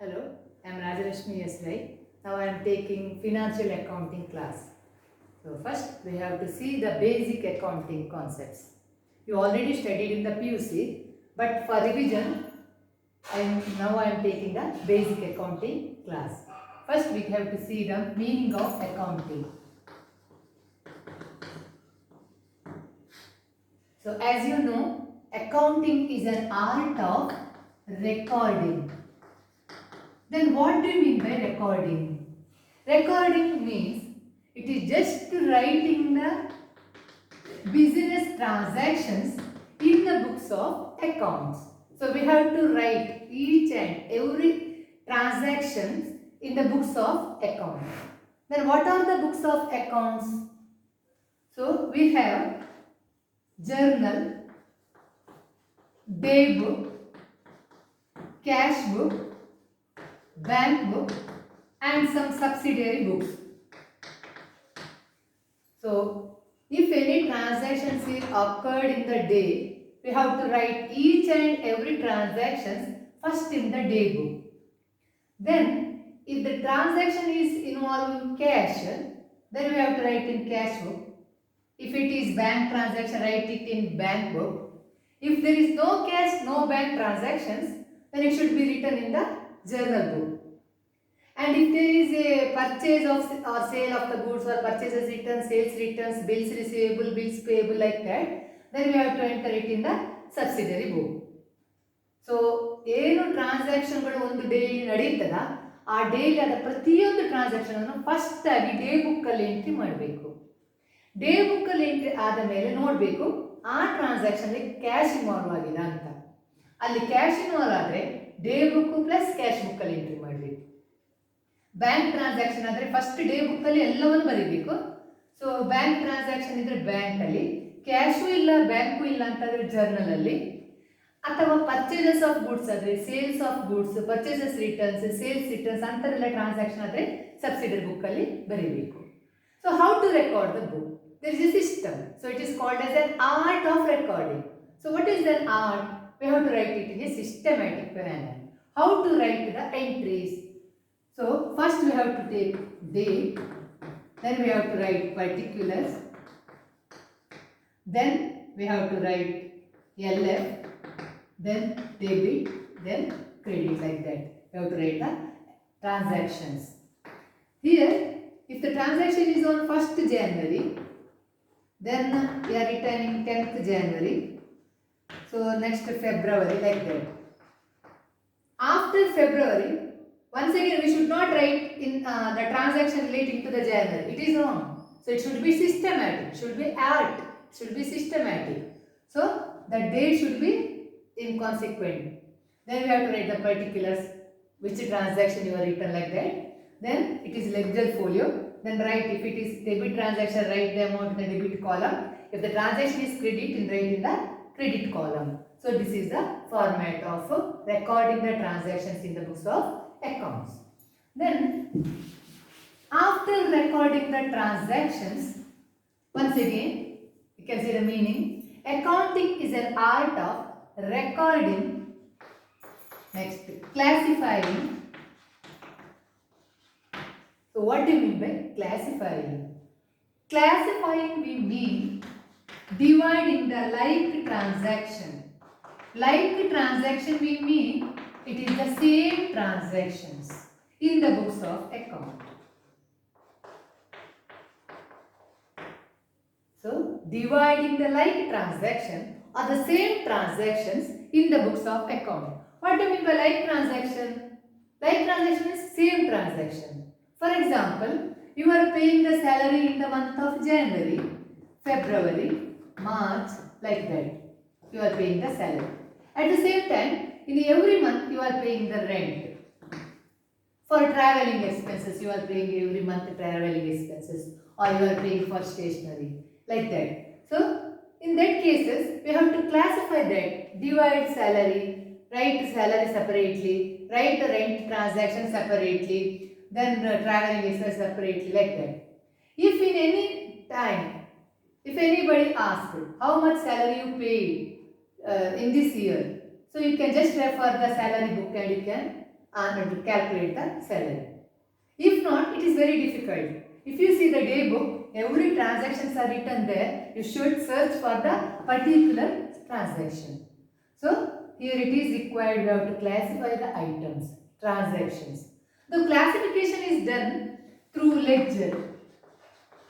Hello, I am Rajarashmi SY. Now I am taking financial accounting class. So first we have to see the basic accounting concepts. You already studied in the PUC, but for revision, now I am taking the basic accounting class. First we have to see the meaning of accounting. So as you know, accounting is an art of recording. Then what do you mean by recording? Recording means it is just writing the business transactions in the books of accounts. So we have to write each and every transactions in the books of accounts. Then what are the books of accounts? So we have journal, day book, cash book, bank book and some subsidiary books. So if any transactions is occurred in the day, we have to write each and every transactions first in the day book. Then if the transaction is involving cash, then we have to write in cash book. If it is bank transaction, write it in bank book. If there is no cash, no bank transactions, then it should be written in the journal book. And if there is a purchase of or sale of the goods or purchases returns, sales returns, bills receivable, bills payable like that, then we have to enter it in the subsidiary book. So, ಏನು ಟ್ರಾನ್ಸಾಕ್ಷನ್ಗಳು ಒಂದು daily ನಡೀತದ ಆ daily ಆದ ಪ್ರತಿಯೊಂದು transaction ಅನ್ನು first ಆಗಿ day book ಅಲ್ಲಿ entry ಮಾಡಬೇಕು. ಡೇ ಬುಕ್ ಅಲ್ಲಿ ಎಂಟ್ರಿ ಆದ ಮೇಲೆ ನೋಡಬೇಕು ಆ ಟ್ರಾನ್ಸಾಕ್ಷನ್ ಅಲ್ಲಿ ಕ್ಯಾಶ್ ಇನ್ವಾಲ್ವ್ ಆಗಿದೆ ಅಂತ. ಅಲ್ಲಿ ಕ್ಯಾಶ್ ಇನ್ವಾಲ್ವ್ ಆದರೆ day book plus cash book ಅಲ್ಲಿ ಎಂಟ್ರಿ ಮಾಡಬೇಕು. ಬ್ಯಾಂಕ್ ಟ್ರಾನ್ಸಾಕ್ಷನ್ ಆದರೆ ಫಸ್ಟ್ ಡೇ ಬುಕ್ ಅಲ್ಲಿ ಎಲ್ಲವನ್ನು ಬರೀಬೇಕು. ಸೊ ಬ್ಯಾಂಕ್ ಟ್ರಾನ್ಸಾಕ್ಷನ್ ಇದ್ರೆ ಬ್ಯಾಂಕ್ ಅಲ್ಲಿ, ಕ್ಯಾಶು ಇಲ್ಲ ಬ್ಯಾಂಕು ಇಲ್ಲ ಅಂತಂದ್ರೆ ಜರ್ನಲ್ ಅಲ್ಲಿ, ಅಥವಾ ಪರ್ಚೇಸಸ್ ಆಫ್ ಗುಡ್ಸ್ ಆದರೆ sales of goods, purchases returns, sales returns ಅಂತಾರೆಲ್ಲ ಟ್ರಾನ್ಸಾಕ್ಷನ್ ಆದರೆ ಸಬ್ಸಿಡರಿ ಬುಕ್ ಅಲ್ಲಿ ಬರೀಬೇಕು. So how to record the book? There is a system. So it is called as an art of recording. So what is an art? We have to write it in a systematic manner. How to write the entries? So first we have to take date, then we have to write particulars, then we have to write LF, then debit, then credit, like that. We have to write the transactions. Here, if the transaction is on 1st January, then we are returning 10th January. So next February, like that. After February, once again, we should not write in the transaction relating to the January. It is wrong. So it should be systematic. Should be art. Should be systematic. So the date should be inconsequent. Then we have to write the particulars, which transaction you are written, like that. Then it is ledger folio. Then write, if it is debit transaction, write the amount in the debit column. If the transaction is credit, then write in the credit column. So this is the format of recording the transactions in the books of accounts. Then after recording the transactions, once again you can see the meaning. Accounting is an art of recording, next classifying. So what do you mean by classifying? Classifying we mean dividing the like transaction. Like transaction we mean it is the same transactions in the books of account. So dividing the like transaction or the same transactions in the books of account. What do you mean by like transaction? Like transaction is same transaction. For example, you are paying the salary in the month of January, February, March, like that. You are paying the salary. At the same time, in every month you are paying the rent. For traveling expenses, you are paying every month traveling expenses, or you are paying for stationery, like that. So in that cases, we have to classify that. Divide salary, write salary separately, write the rent transaction separately, then traveling expense separately, like that. If in any time, if anybody asks how much salary you paid in this year, so you can just refer the salary book and you can and to calculate the salary. If not, it is very difficult. If you see the day book, every transactions are written there. You should search for the particular transaction. So here it is required, we have to classify the items, transactions. The classification is done through ledger.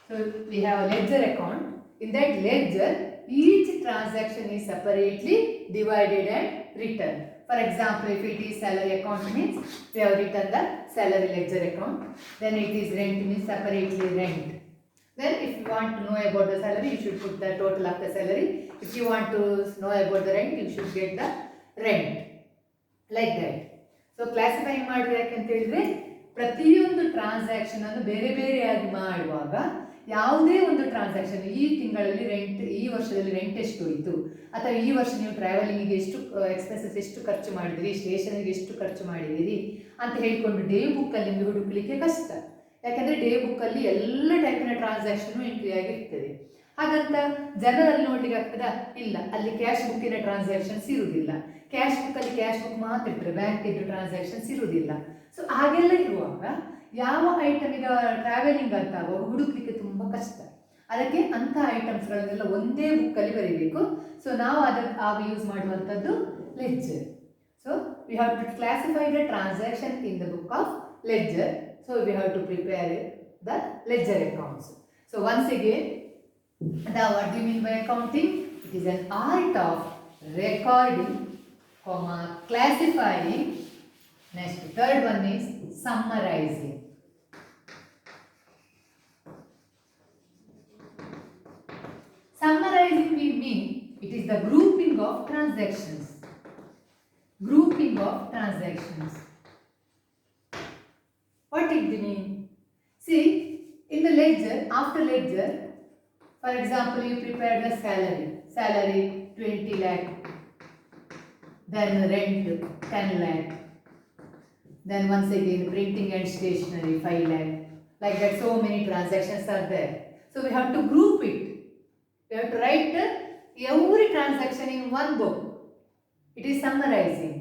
So we have a ledger account. In that ledger, each transaction is separately divided and written. For example, if it is salary account means we have written the salary ledger account. Then it is rent means separately rent. Then if you want to know about the salary, you should put the total of the salary. If you want to know about the rent, you should get the rent. Like that. So classifying ಮಾಡಿದ್ರೆ ಯಾಕಂತ ಹೇಳಿದ್ರೆ ಪ್ರತಿಯೊಂದು transaction ಅನ್ನು ಬೇರೆ ಬೇರೆಯಾಗಿ ಮಾಡುವಾಗ ಯಾವುದೇ ಒಂದು ಟ್ರಾನ್ಸಾಕ್ಷನ್ ಈ ತಿಂಗಳಲ್ಲಿ ರೆಂಟ್, ಈ ವರ್ಷದಲ್ಲಿ ರೆಂಟ್ ಎಷ್ಟು ಹೋಯಿತು, ಅಥವಾ ಈ ವರ್ಷ ನೀವು ಟ್ರಾವೆಲಿಂಗಿಗೆ ಎಷ್ಟು ಎಕ್ಸ್ಪೆನ್ಸಸ್ ಎಷ್ಟು ಖರ್ಚು ಮಾಡಿದಿರಿ, ಸ್ಟೇಷನ್ಗೆ ಎಷ್ಟು ಖರ್ಚು ಮಾಡಿದಿರಿ ಅಂತ ಹೇಳ್ಕೊಂಡು ಡೇ ಬುಕ್ಕಲ್ಲಿ ನಿಮಗೆ ಹುಡುಕಲಿಕ್ಕೆ ಕಷ್ಟ. ಯಾಕಂದರೆ ಡೇ ಬುಕ್ಕಲ್ಲಿ ಎಲ್ಲ ಟೈಪಿನ ಟ್ರಾನ್ಸಾಕ್ಷನು ಎಂಟ್ರಿ ಆಗಿರ್ತದೆ. ಹಾಗಂತ ಜನರಲ್ಲಿ ನೋಡ್ಲಿಕ್ಕೆ ಆಗ್ತದಾ? ಇಲ್ಲ, ಅಲ್ಲಿ ಕ್ಯಾಶ್ ಬುಕ್ಕಿನ ಟ್ರಾನ್ಸಾಕ್ಷನ್ಸ್ ಇರುವುದಿಲ್ಲ. ಕ್ಯಾಶ್ ಬುಕ್ಕಲ್ಲಿ ಕ್ಯಾಶ್ ಬುಕ್ ಮಾತ್ರ ಇರ್ತದೆ, ಬ್ಯಾಂಕ್ ಇದ್ದು ಟ್ರಾನ್ಸಾಕ್ಷನ್ಸ್ ಇರುವುದಿಲ್ಲ. ಸೊ ಹಾಗೆಲ್ಲ ಇರುವಾಗ ಯಾವ ಐಟಮ್ ಈಗ ಟ್ರಾವೆಲಿಂಗ್ ಅಂತ ಆಗುವಾಗ ಹುಡುಕ್ಲಿಕ್ಕೆ ತುಂಬ ಕಷ್ಟ. ಅದಕ್ಕೆ ಅಂಥ ಐಟಮ್ಸ್ಗಳನ್ನೆಲ್ಲ ಒಂದೇ ಬುಕ್ಕಲ್ಲಿ ಬರೀಬೇಕು. ಸೊ ನಾವು ಅದಕ್ಕೆ ಆಗ ಯೂಸ್ ಮಾಡುವಂಥದ್ದು ledger. So we have to classify the transaction in the book of ledger. So we have to prepare the ledger accounts. So once again, what do you mean by accounting? It is an art of recording, classifying. Next, third one is summarizing. Summarizing we mean it is the grouping of transactions. Grouping of transactions. What it mean? See, in the ledger, after ledger, for example, you prepare the salary 20 lakh, then rent 10 lakh, then once again printing and stationery 5 lakh, like that. So many transactions are there. So we have to group it. We have to write every transaction in one book. It is summarizing.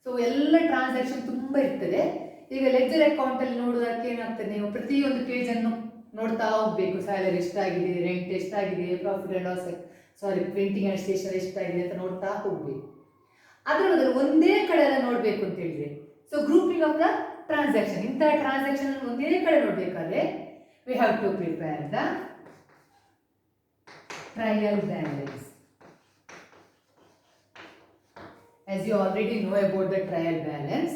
So ಎಲ್ಲ transaction ತುಂಬ ಇರ್ತದೆ. ಈಗ ledger ಅಕೌಂಟಲ್ಲಿ ನೋಡೋದಕ್ಕೆ ಏನಾಗ್ತದೆ, ನೀವು ಪ್ರತಿಯೊಂದು ಪೇಜನ್ನು ನೋಡ್ತಾ ಹೋಗಬೇಕು. ಸ್ಯಾಲರಿ ಎಷ್ಟಾಗಿದೆ, ರೆಂಟ್ ಎಷ್ಟಾಗಿದೆ, profit and loss, printing and stationery ಎಷ್ಟಾಗಿದೆ ಅಂತ ನೋಡ್ತಾ ಹೋಗಬೇಕು. ಅದರ ಬದಲು ಒಂದೇ ಕಡೆ ಎಲ್ಲ ನೋಡಬೇಕು ಅಂತ ಹೇಳಿದ್ರೆ, so grouping of the transaction, ಇಂಥ ಟ್ರಾನ್ಸಾಕ್ಷನ್ ಒಂದೇ ಕಡೆ ನೋಡಬೇಕಾದ್ರೆ we have to prepare the trial balance. As you already know about the trial balance,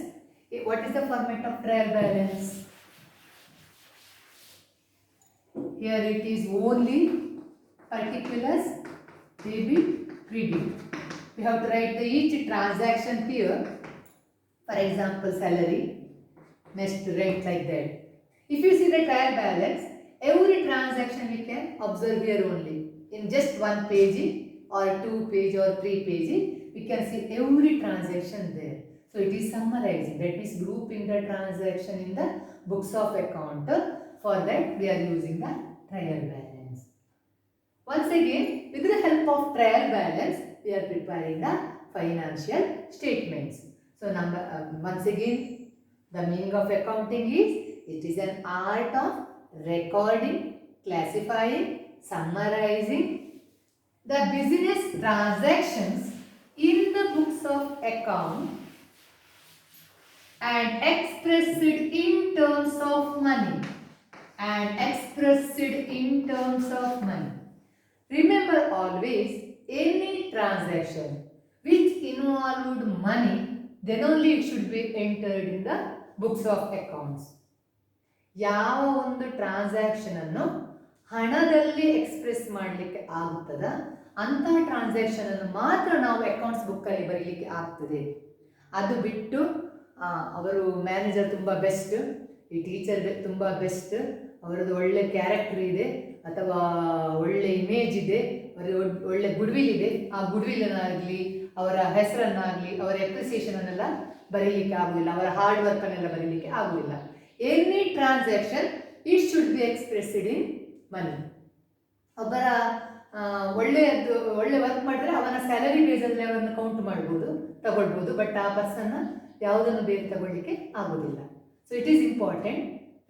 what is the format of trial balance? Here it is only particulars, debit, credit. We have to write each transaction here. For example, salary, next rent, like that. If you see the trial balance, every transaction we can observe here only. In just one page or 2 page or 3 page, we can see every transaction there. So it is summarizing, that means grouping the transaction in the books of account. For that we are using the trial balance. Once again, with the help of trial balance, we are preparing the financial statements. So once again, the meaning of accounting is, it is an art of recording, classifying, summarizing the business transactions in the books of account and expressed in terms of money. Remember always, any transaction which involved money, then only it should be entered in the books of accounts. ಯಾವ ಒಂದು transaction ಅನ್ನು ಹಣದಲ್ಲಿ express ಮಾಡಲಿಕ್ಕೆ ಆಗುತ್ತದ ಅಂಥ transaction ಅನ್ನು ಮಾತ್ರ ನಾವು ಅಕೌಂಟ್ಸ್ ಬುಕ್ಕಲ್ಲಿ ಬರೀಲಿಕ್ಕೆ ಆಗ್ತದೆ. ಅದು ಬಿಟ್ಟು ಅವರು ಮ್ಯಾನೇಜರ್ ತುಂಬ ಬೆಸ್ಟ್, ಈ ಟೀಚರ್ ತುಂಬ ಬೆಸ್ಟ್, ಅವರದ್ದು ಒಳ್ಳೆ ಕ್ಯಾರೆಕ್ಟರ್ ಇದೆ ಅಥವಾ ಒಳ್ಳೆ ಇಮೇಜ್ ಇದೆ, ಒಳ್ಳೆ ಗುಡ್ವಿಲ್ ಇದೆ, ಆ ಗುಡ್ವಿಲನ್ನಾಗಲಿ ಅವರ ಹೆಸರನ್ನಾಗಲಿ ಅವರ ಅಪ್ರಿಸಿಯೇಷನನ್ನೆಲ್ಲ ಬರೀಲಿಕ್ಕೆ ಆಗುವುದಿಲ್ಲ, ಅವರ ಹಾರ್ಡ್ ವರ್ಕನ್ನೆಲ್ಲ ಬರೀಲಿಕ್ಕೆ ಆಗುವುದಿಲ್ಲ. Any transaction it should be expressed in money. ಒಬ್ಬರ ಒಳ್ಳೆ ವರ್ಕ್ ಮಾಡಿದ್ರೆ ಅವನ ಸ್ಯಾಲರಿ ಬೇಸಲ್ಲಿ ಅವರನ್ನು ಕೌಂಟ್ ಮಾಡ್ಬೋದು, ತಗೊಳ್ಬೋದು. ಬಟ್ ಆ ಪರ್ಸನ್ನ ಯಾವುದನ್ನು ಬೇರೆ ತಗೊಳ್ಳಿಕ್ಕೆ ಆಗೋದಿಲ್ಲ. So it is important.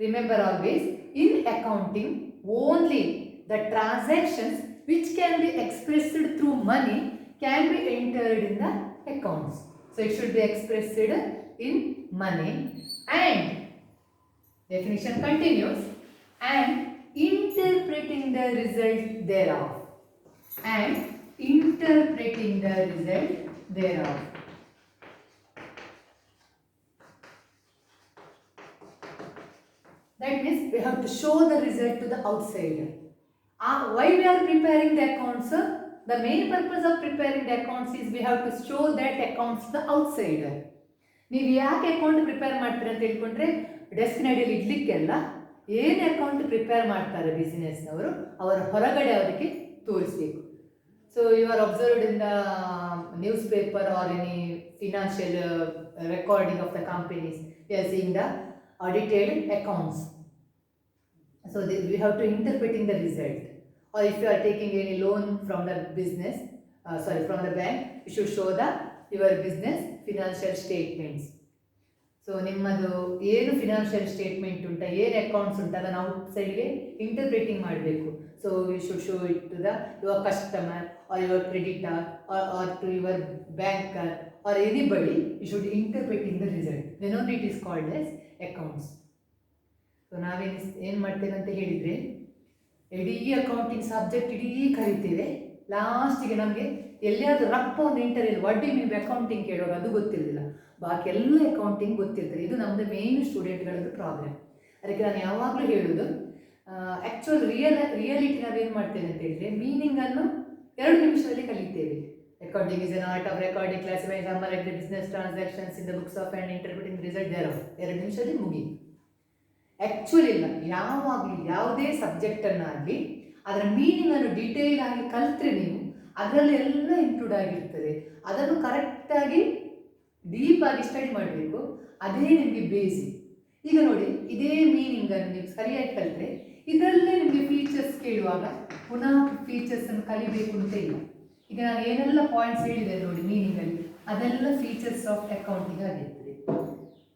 Remember always, in accounting only the transactions which can be expressed through money can be entered in the accounts. So it should be expressed in money, and definition continues, and interpreting the result thereof, and interpreting the result thereof. That means we have to show the result to the outsider. Why we are preparing the accounts? The main purpose of preparing the accounts is we have to show that accounts to the outsider. ನೀವು ಯಾಕೆ account prepare ಮಾಡ್ತೀರ ಅಂತ ಹೇಳ್ಕೊಂಡ್ರೆ, ಡೆಸ್ಟಿನೇಡಿಯಲ್ಲಿ ಇಡ್ಲಿಕ್ಕೆಲ್ಲ ಏನು account prepare ಮಾಡ್ತಾರೆ ಬಿಸಿನೆಸ್ನವರು, ಅವರ ಹೊರಗಡೆ ಅವರಿಗೆ ತೋರಿಸಬೇಕು. So you are observed in the newspaper or any financial recording of the companies, we are seeing the audited accounts. So we have to interpret in the result. Or if you are taking any loan from the business, from the bank, you should show your business financial statements. So ನಿಮ್ಮದು ಏನು financial statement ಉಂಟ, ಏನು accounts ಉಂಟು, ಅದನ್ನು ಔಟ್ಸೈಡ್ಗೆ interpreting ಮಾಡಬೇಕು. So you should show it to the your customer or your creditor or to your banker or anybody. You should interpret in the result, then only it is called as accounts. So ಏನು ಮಾಡ್ತೇವೆ ಅಂತ ಹೇಳಿದರೆ, ಇಡೀ accounting subject ಇಡೀ ಕರಿತೇವೆ, ಲಾಸ್ಟಿಗೆ ನಮಗೆ ಎಲ್ಲಿಯಾದರೂ ರಪ್ಪ ಒಂದು interview what do mean accounting ಕೇಳುವಾಗ ಅದು ಗೊತ್ತಿರಲಿಲ್ಲ, ಬಾಕಿ ಎಲ್ಲ ಅಕೌಂಟಿಂಗ್ ಗೊತ್ತಿರ್ತದೆ. ಇದು ನಮ್ಮದು ಮೇನ್ ಸ್ಟೂಡೆಂಟ್ಗಳದ್ದು ಪ್ರಾಬ್ಲಮ್. ಅದಕ್ಕೆ ನಾನು ಯಾವಾಗಲೂ ಹೇಳೋದು, ಆ್ಯಕ್ಚುಯಲ್ ರಿಯಾಲಿಟಿ ನಾವೇನು ಮಾಡ್ತೇವೆ ಅಂತ ಹೇಳಿದರೆ, ಮೀನಿಂಗನ್ನು 2 ನಿಮಿಷದಲ್ಲಿ ಕಲಿತೇವೆ. Recording is an art of recording, classifying, summarizing the business transactions in the books of and interpreting the result thereof. 2 ನಿಮಿಷದಲ್ಲಿ ಮುಗಿ. ಆ್ಯಕ್ಚುಲಿ ಇಲ್ಲ, ಯಾವಾಗಲೂ ಯಾವುದೇ ಸಬ್ಜೆಕ್ಟನ್ನಾಗಲಿ ಅದರ ಮೀನಿಂಗನ್ನು ಡೀಟೇಲ್ ಆಗಿ ಕಲಿತ್ರೆ ನೀವು ಅದರಲ್ಲಿ ಎಲ್ಲ ಇನ್ಕ್ಲೂಡ್ ಆಗಿರ್ತದೆ. ಅದನ್ನು ಕರೆಕ್ಟಾಗಿ ಡೀಪಾಗಿ ಸ್ಟಡಿ ಮಾಡಬೇಕು, ಅದೇ ನಿಮಗೆ ಬೇಸಿಕ್. ಈಗ ನೋಡಿ, ಇದೇ ಮೀನಿಂಗನ್ನು ನೀವು ಸರಿಯಾಗಿ ಕಲಿತ್ರೆ ಇದರಲ್ಲೇ ನಿಮಗೆ ಫೀಚರ್ಸ್ ಕೇಳುವಾಗ ಪುನಃ ಫೀಚರ್ಸನ್ನು ಕಲಿಬೇಕು ಅಂತ ಇಲ್ಲ. ಈಗ ನಾನು ಏನೆಲ್ಲ ಪಾಯಿಂಟ್ಸ್ ಹೇಳಿದೆ ನೋಡಿ ಮೀನಿಂಗಲ್ಲಿ, ಅದೆಲ್ಲ ಫೀಚರ್ಸ್ ಆಫ್ ಅಕೌಂಟಿಂಗ್ ಆಗಿರ್ತದೆ.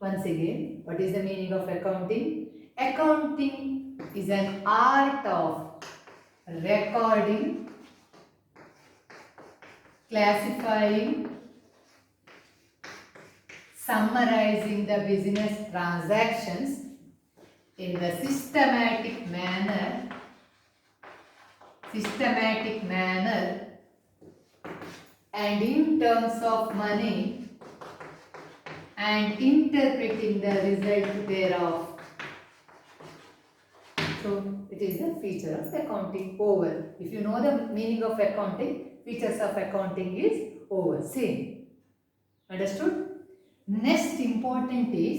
Once again, what is the meaning of accounting? Accounting is an art of recording, classifying, summarizing the business transactions in the systematic manner and in terms of money, and interpreting the result thereof. So it is a feature of accounting. Over. If you know the meaning of accounting, features of accounting is over. Same. Understood? Next important is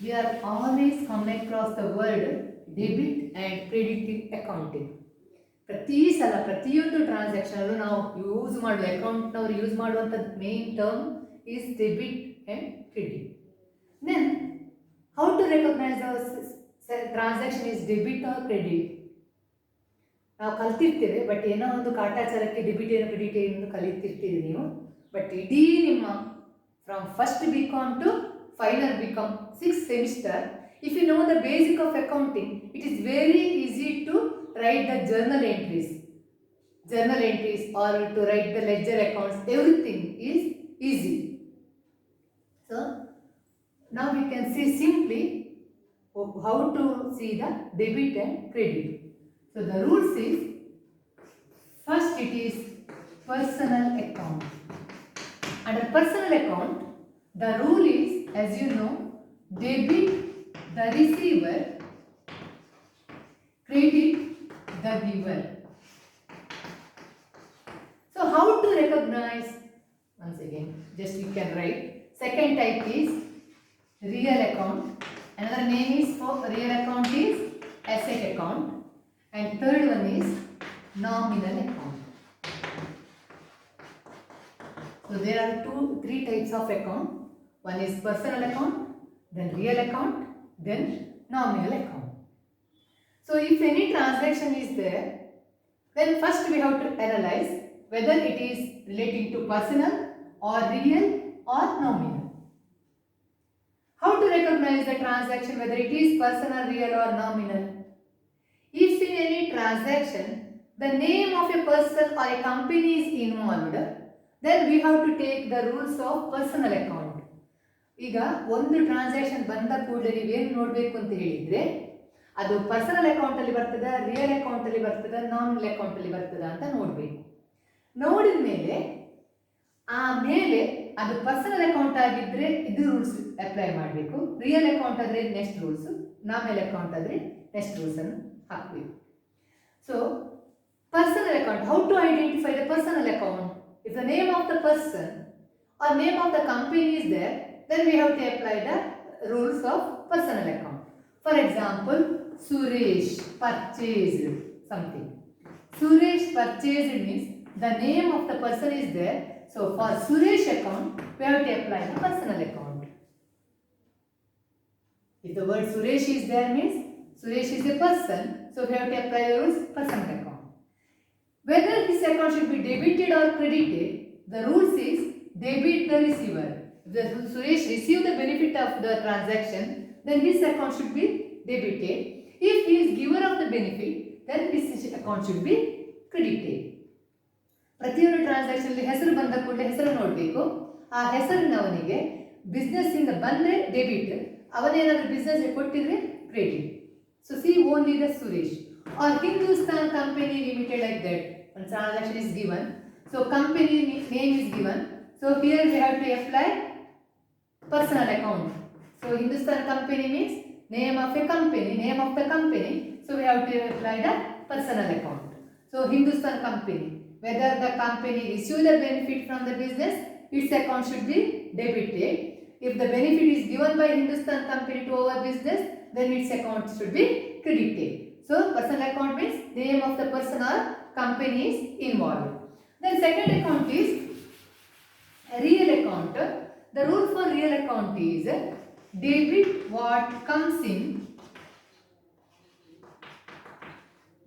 we are always come across the word debit and credit accounting. ಪ್ರತಿಯೊಂದು ಟ್ರಾನ್ಸಾಕ್ಷನಲ್ಲೂ ನಾವು use ಮಾಡುವ ಅಕೌಂಟ್ನವರು use ಮಾಡುವಂಥ main term is debit and credit. Then how to recognize the transaction is debit or credit? ನಾವು ಕಲ್ತಿರ್ತೇವೆ, but ಏನೋ ಒಂದು ಕಾಟಾಚಾರಕ್ಕೆ debit ಏನು credit ಏನು ಕಲಿತಿರ್ತೀರಿ ನೀವು. ಬಟ್ ಇಡೀ ನಿಮ್ಮ from first BCom to final BCom 6th semester, if you know the basic of accounting, it is very easy to write the journal entries or to write the ledger accounts. Everything is easy. So now we can see simply how to see the debit and credit. So the rules is, first it is personal account. Under personal account, the rule is, as you know, debit the receiver, credit the giver. So how to recognize? Once again, just you can write. Second type is real account. Another name is for real account is asset account. And third one is nominal account. So there are 3 types of account. One is personal account, then real account, then nominal account. So if any transaction is there, then first we have to analyze whether it is relating to personal or real or nominal. How to recognize the transaction whether it is personal, real or nominal? If in any transaction the name of a person or a company is involved, then we have to take the rules of personal account. ಈಗ ಒಂದು transaction ಬಂದ ಕೂಡಲೇ ನೀವೇನು ನೋಡಬೇಕು ಅಂತ ಹೇಳಿದ್ರೆ ಅದು personal account ಅಲ್ಲಿ ಬರ್ತದ, ರಿಯಲ್ ಅಕೌಂಟ್ ಅಲ್ಲಿ ಬರ್ತದ, ನಾಮಿನಲ್ ಅಕೌಂಟ್ ಅಲ್ಲಿ ಬರ್ತದ ಅಂತ ನೋಡಬೇಕು. ನೋಡಿದ ಮೇಲೆ ಆಮೇಲೆ ಅದು ಪರ್ಸನಲ್ ಅಕೌಂಟ್ ಆಗಿದ್ರೆ ಇದು ರೂಲ್ಸ್ ಅಪ್ಲೈ ಮಾಡಬೇಕು, ರಿಯಲ್ ಅಕೌಂಟ್ ಆದ್ರೆ ನೆಕ್ಸ್ಟ್ ರೂಲ್ಸ್, ನಾಮಿನಲ್ ಅಕೌಂಟ್ ಆದ್ರೆ ನೆಕ್ಸ್ಟ್ ರೂಲ್ಸ್ ಅನ್ನು ಹಾಕಬೇಕು. So personal account, how to identify the personal account? If the name of the person or name of the company is there, then we have to apply the rules of personal account. For example, Suresh purchased something. Suresh purchased means the name of the person is there. So for Suresh account, we have to apply the personal account. If the word Suresh is there means Suresh is a person, so we have to apply the rules personal account. Whether his account should be debited or credited, the rules is debit the receiver. If Suresh received the benefit of the transaction, then his account should be debited. If he is giver of the benefit, then his account should be credited. ಪ್ರತಿಯೊಂದು transaction ಅಲ್ಲಿ ಹೆಸರು ಬಂದ ಕೂಡಲೇ ಹೆಸರು ನೋಡಬೇಕು. ಆ ಹೆಸರಿನವನಿಗೆ business ಇಂದ ಬಂದ್ರೆ ಡೆಬಿಟ್, ಅವನೇನಾದ್ರೂ ಬಿಸ್ನೆಸ್ ಕೊಟ್ಟಿದ್ರೆ credit. So C only the Suresh or Hindustan Company Limited, like that. One transaction is given, so company name is given. So here we have to apply personal account. So Hindustan Company means name of a company, name of the company. So we have to apply the personal account. So Hindustan Company, whether the company receive the benefit from the business, its account should be debited. If the benefit is given by Hindustan Company to our business, then its account should be credited. So personal account means name of the person or company is involved. Then second account is real account. The rule for real account is debit what comes in,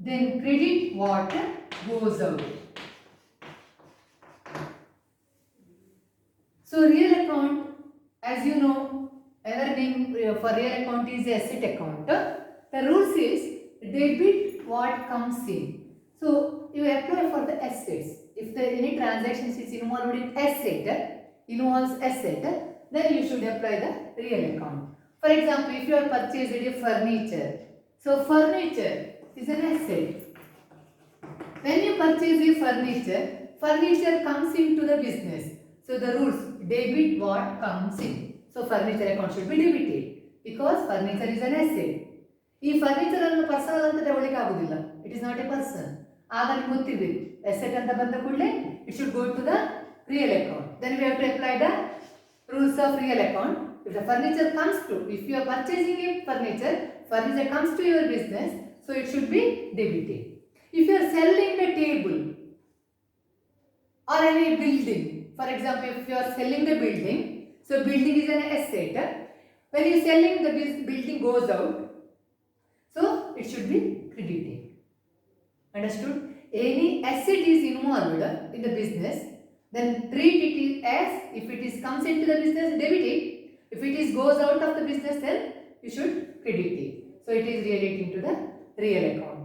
then credit what goes out. So real account, as you know, another name for real account is asset account. The rules is debit what comes in. So you apply for the assets. If there any transactions is involved in asset, then you should apply the real account. For example, if you are purchased a furniture, so furniture is an asset. When you purchase a furniture comes into the business. So the rules, debit what comes in. So furniture account should be debited because furniture is an asset. ಈ furniture ಅನ್ನು personal ಅಂತ ತಗೊಳ್ಳಿಕ್ಕೆ ಆಗುದಿಲ್ಲ, it is not a person. ಆಗ ನಿಮ್ಗೆ ಗೊತ್ತಿರಬೇಕು asset ಅಂತ ಬಂದ ಕೂಡಲೇ it should go to the real account. Then we have to apply the rules of real account. If the furniture comes to, if you are purchasing a furniture comes to your business, so it should be debited. If you are selling the table or any building, for example, if you are selling the building, so building is an asset. When you are selling, the building goes out, so it should be credited. Understood? Any asset is involved in the business, then treat it as, if it is comes into the business, debit it. If it is goes out of the business, then you should credit it. So it is relating to the real account.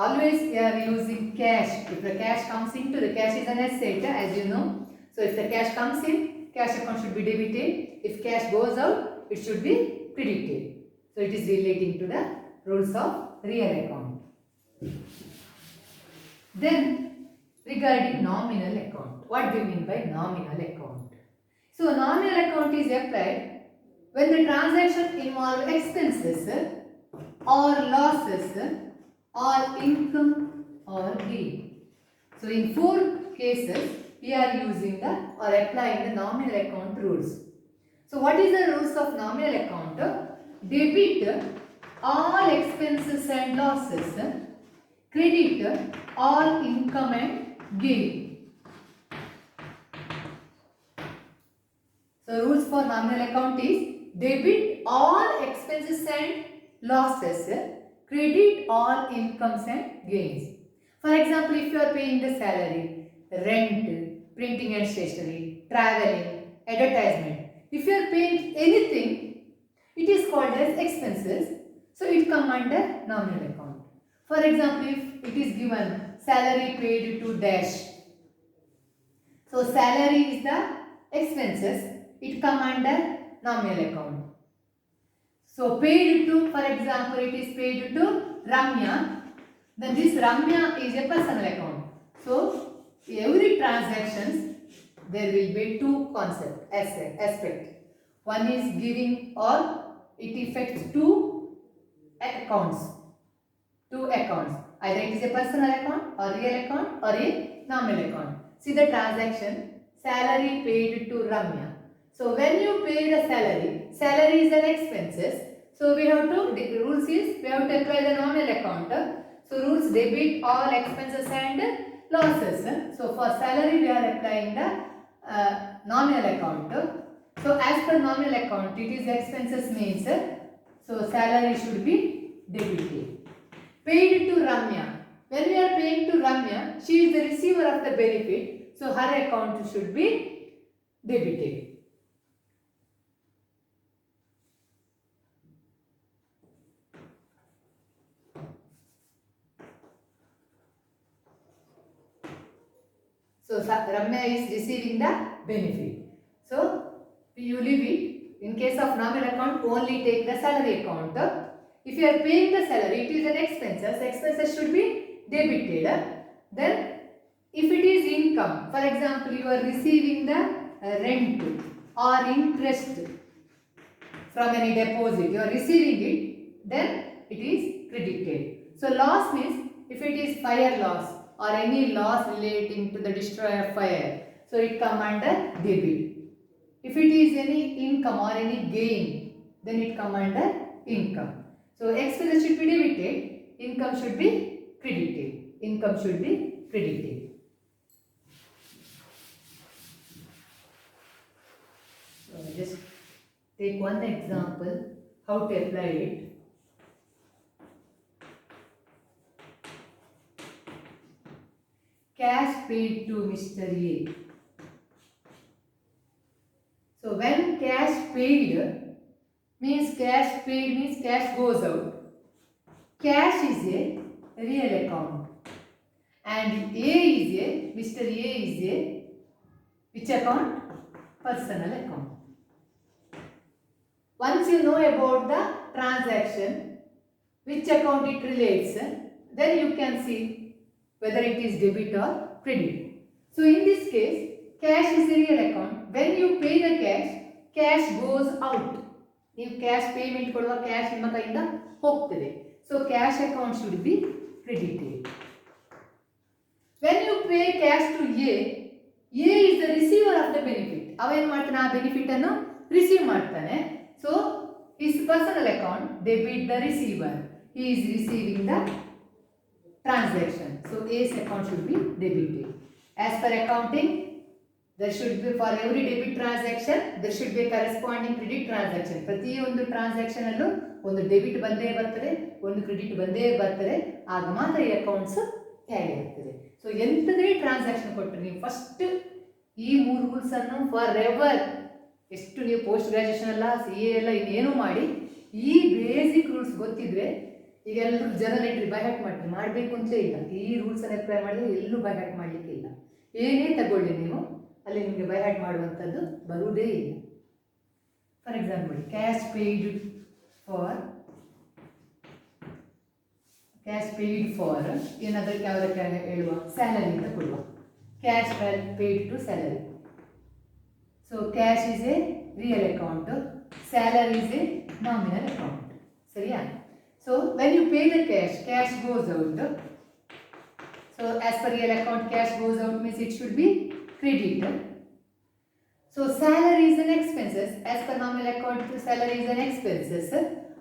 Always we are using cash. If the cash comes into, the cash is an asset, as you know. So if the cash comes in, cash account should be debited. If cash goes out, it should be credited. So it is relating to the rules of real account. Then regarding nominal account, what do you mean by nominal account? So nominal account is applied when the transaction involves expenses or losses or income or gain. So in 4 cases we are using the or applying the nominal account rules. So what is the rules of nominal account? Debit all expenses and losses, credit all income and gain. So rules for nominal account is debit all expenses and losses, credit all incomes and gains. For example, if you are paying the salary, rent, printing and stationery, traveling, advertisement. If you are paying anything, it is called as expenses. So it come under nominal account. For example, if it is given salary paid to dash. So salary is the expenses. It come under nominal account. So paid to, for example, it is paid to Ramya. Then this Ramya is a personal account. So every transactions there will be two concept aspect. One is giving or it affects two accounts. Either it is a personal account or real account or a nominal account. See the transaction, salary paid to Ramya. So when you pay the salary is an expenses. So we have to, the rules is, we have to apply the nominal account. So rules debit all expenses and losses. So for salary we are applying the nominal account. So as per nominal account, it is expenses means, so salary should be debited. Paid to Ramya. When we are paying to Ramya, she is the receiver of the benefit. So her account should be debited. So Ramya is receiving the benefit. So you leave it. In case of nominal account, only take the salary account. If you are paying the salary, it is an expenses. Expenses should be debited. Then, if it is income, for example, you are receiving the rent or interest from any deposit, you are receiving it, then it is credited. So loss means if it is fire loss or any loss relating to the destroy of fire, so it come under debit. If it is any income or any gain, then it come under income. So expenses should be debited, income should be credited. Income should be credited. So just take one example how to apply it. Cash paid to Mr. A. So when cash paid means cash goes out. Cash is a real account and Mr. A is a which account? Personal account. Once you know about the transaction, which account it relates, then you can see whether it is debit or credit. So in this case, cash is a real account. When you pay the cash goes out. ನೀವು cash payment ಕೊಡುವ cash ನಿಮ್ಮ ಕೈಯಿಂದ ಹೋಗ್ತದೆ. So cash account should be credited. When you pay cash to a is the receiver of the benefit. ಅವ ಏನು ಮಾಡ್ತಾನೆ, ಆ benefit ಅನ್ನು ರಿಸೀವ್ ಮಾಡ್ತಾನೆ. So his personal account debit the receiver. He is receiving the transaction. So as account should be debited. As per accounting, there should be, for every debit transaction there should be a corresponding credit transaction. ಪ್ರತಿಯೊಂದು transaction ಅಲ್ಲೂ ಒಂದು debit ಬಂದೇ ಬರ್ತದೆ, ಒಂದು credit ಬಂದೇ ಬರ್ತದೆ. ಆಗ ಮಾತ್ರ ಈ ಅಕೌಂಟ್ಸ್ ಟ್ಯಾಲಿ ಆಗ್ತದೆ. ಸೊ ಎಂಥದೇ ಟ್ರಾನ್ಸಾಕ್ಷನ್ ಕೊಟ್ಟರೆ ನೀವು ಫಸ್ಟ್ ಈ 3 ರೂಲ್ಸ್ ಅನ್ನು ಫಾರ್ ಎವರ್, ಎಷ್ಟು ನೀವು ಪೋಸ್ಟ್ ಗ್ರಾಜುಯೇಷನ್ ಅಲ್ಲ, CA ಎಲ್ಲ ಇನ್ನೇನು ಮಾಡಿ ಈ ಬೇಸಿಕ್ ರೂಲ್ಸ್ ಗೊತ್ತಿದ್ರೆ ಈಗ ಎಲ್ಲರೂ ಜನರಲ್ ಎಂಟ್ರಿ ಬೈ ಹ್ಯಾಟ್ ಮಾಡ್ತೀವಿ, ಮಾಡಬೇಕು ಅಂತಲೇ ಇಲ್ಲ. ಈ ರೂಲ್ಸ್ ಅನ್ನು ಅಪ್ಲೈ ಮಾಡಿದ್ರೆ ಎಲ್ಲೂ ಬೈ ಹ್ಯಾಟ್ ಮಾಡಲಿಕ್ಕೆ ಇಲ್ಲ. ಏನೇ ತಗೊಳ್ಳಿ ನೀವು ಅಲ್ಲಿ ನಿಮಗೆ ಬೈ ಹ್ಯಾಟ್ ಮಾಡುವಂಥದ್ದು ಬರುವುದೇ ಇಲ್ಲ. For example, cash paid for ಏನಾದರೂ ಯಾವುದಕ್ಕೆ ಹೇಳುವ, ಸ್ಯಾಲರಿ ಅಂತ ಕೊಡುವ. Cash paid to salary. So cash is a real account, salary is a nominal account. ಸರಿಯಾ? So when you pay the cash goes out. So as per real account cash goes out means it should be credited. So salary is an expenses. As per nominal account, salary is an expenses.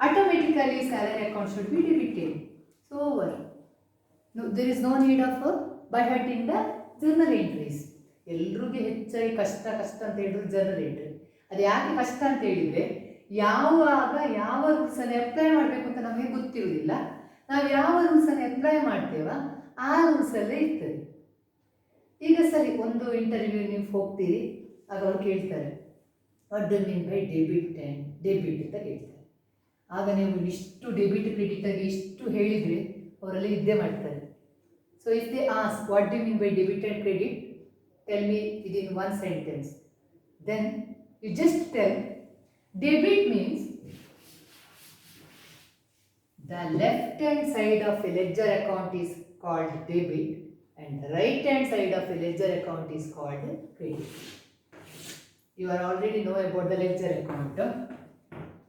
Automatically salary account should be debited. So over. No, there is no need of by hearting the journal entries. ಎಲ್ರಿಗೂ ಹೆಚ್ಚಾಗಿ ಕಷ್ಟ ಅಂತ ಹೇಳಿದ್ರು journal entry. ಅದು ಯಾಕೆ ಕಷ್ಟ ಅಂತ ಹೇಳಿದರೆ, ಯಾವಾಗ ಯಾವ ರೂಲ್ಸನ್ನು ಅಪ್ಲೈ ಮಾಡಬೇಕು ಅಂತ ನಮಗೆ ಗೊತ್ತಿರುವುದಿಲ್ಲ. ನಾವು ಯಾವ ರೂಲ್ಸನ್ನು ಅಪ್ಲೈ ಮಾಡ್ತೇವ ಆ ರೂಲ್ಸಲ್ಲೇ ಇರ್ತದೆ. ಈಗ ಸರಿ ಒಂದು ಇಂಟರ್ವ್ಯೂ ನೀವು ಹೋಗ್ತೀರಿ, ಆಗ ಅವ್ರು ಕೇಳ್ತಾರೆ what do mean by debit and debit ಅಂತ ಕೇಳ್ತಾರೆ. ಆಗ ನೀವು ಇಷ್ಟು ಡೆಬಿಟ್ ಕ್ರೆಡಿಟ್ ಆಗಿ ಇಷ್ಟು ಹೇಳಿದರೆ ಅವರೆಲ್ಲ ಇದ್ದೇ ಮಾಡ್ತಾರೆ. So if they ask what do mean by debit and credit, tell me within one sentence, then you just tell debit means the left hand side of a ledger account is called debit and the right hand side of a ledger account is called credit. You are already know about the ledger account.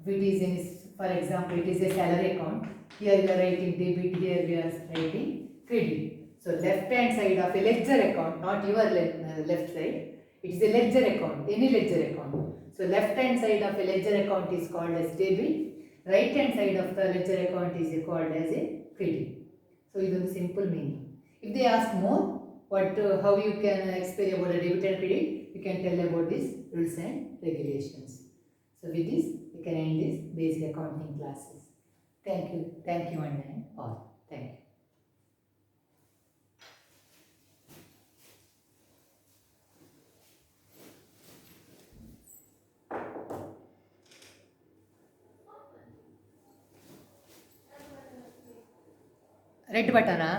If it is in, for example, it is a salary account, here we are writing debit, here we are writing credit. So left hand side of a ledger account, not your left side, it is a ledger account, any ledger account. So left hand side of a ledger account is called as debit, right hand side of the ledger account is called as a credit. So this is a simple meaning. If they ask more, how you can explain about the debit and credit, you can tell about these rules and regulations. So with this, we can end this basic accounting classes. Thank you and all. Thank you. Red ಬಟನಾ?